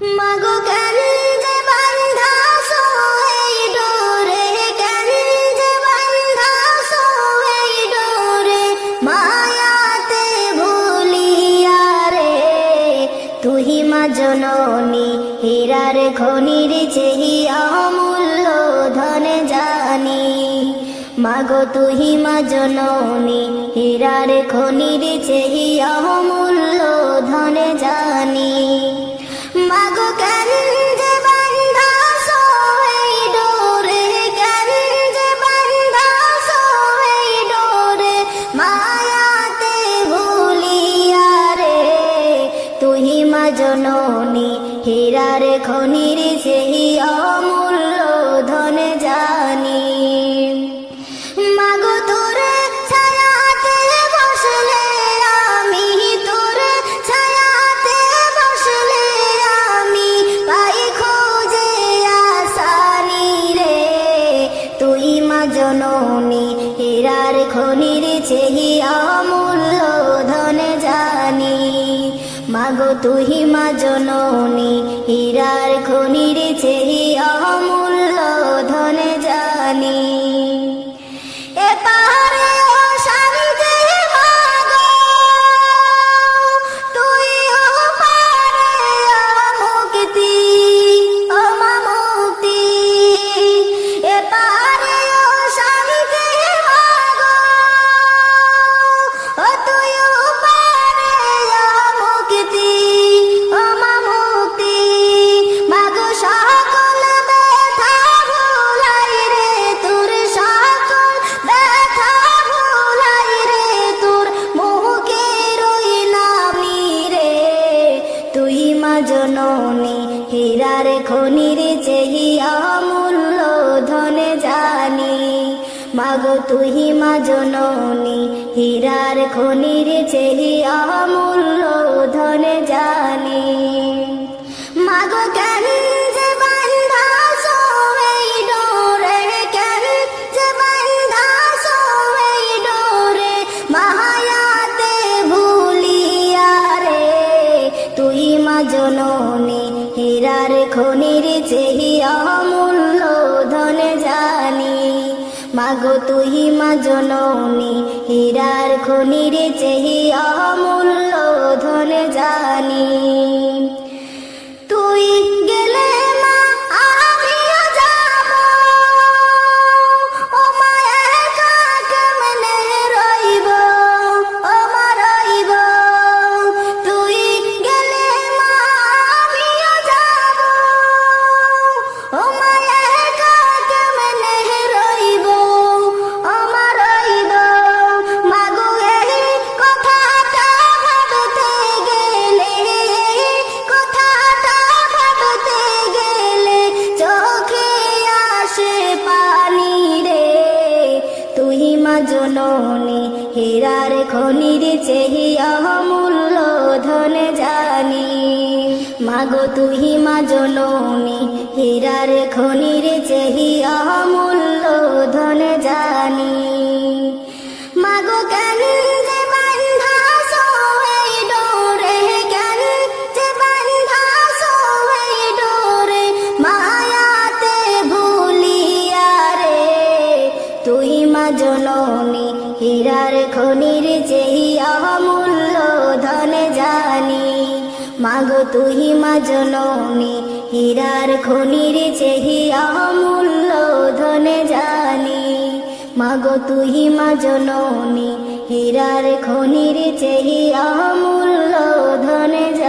মাগো কেন যে বান্ধাছো এই ডোরে, কেন যে বান্ধাছো এই ডোরে, মায়াতে ভুলিয়া রে। তুহি মা জননী হীরার খনির চেহি অমূল্য ধন জানি। মাগো তুহি মা জননী হীরার খনির চেহি অমূল্য ধন জানি। মাগো কেন যে বান্ধাছো এই ডোরে, কেন যে বান্ধাছো এই ডোরে, মায়াতে ভুলিয়া রে। তুহি মা জননী হীরার খনির চেহি অমূল্য ধন জানি। মাগো তোর ছায়াতে বসলে আমি, তোর ছায়াতে বসলে আমি পাই খোঁজে আসানি রে। তুই মা জননী হীরার খনির চেহি অমূল্য ধন জানি। মাগো তুহি মা জননী হীরার খনির চেহি অমূল্য ধন জানি। এপারে ও শান্তি মাগো, তুই ওপারে মুক্তি, ও মা মুক্তি। এপারে ও শান্তি মাগো, ও তুই ওপারে মুক্তি, ও মা মুক্তি। মাগো সকল ব্যথা ভুলাই রে, তোর সকল ব্যথা ভুলাই রে, তোর মুখে রইলামি রে। তুই মা জননী হীরার খনির চেহি অমূল্য ধন জানি। মাগো তুহি মা জননী হীরার খনির চেহি অমূল্য ধন জানি। মাগো কেন যে বান্ধাছো এই ডোরে, কেন যে বান্ধাছো এই ডোরে, মায়াতে ভুলিয়া রে। তুই মা জননী হীরার খনির চেহি অমূল্য ধন জানি। মাগো তুহি মা জননী হীরার খনির চেহি অমূল্য ধন জানি। তুই গেলে মা আমিও যাব, ও মা একা কেমনে রইব, ও মা রইব। তুই গেলে মা আমিও যাব, ও মা একা কেমনে রইব, ও মা রইব। মাগো এই কথাটা ভাবতে গেলে, কথাটা ভাবতে গেলে চোখে আসে পানি রে। তুই মা জননী হীরার খনির চেহি অমূল্য ধন জানি। মাগো তুই মা জননী হীরার খনির চেহি অমূল্য ধন জানি। মাগো কেন যে বান্ধাছো এই ডোরে, কেন যে বান্ধাছো এই ডোরে, মায়াতে ভুলিয়া রে। তুই মা জননী হীরার খনির চেহি অমূল্য ধন জানি। মাগো তুই মা জননী হীরার খনির চেহি অমূল্য ধন জানি। মাগো তুই মা জননী হীরার খনির চেহি অমূল্য ধন জানি।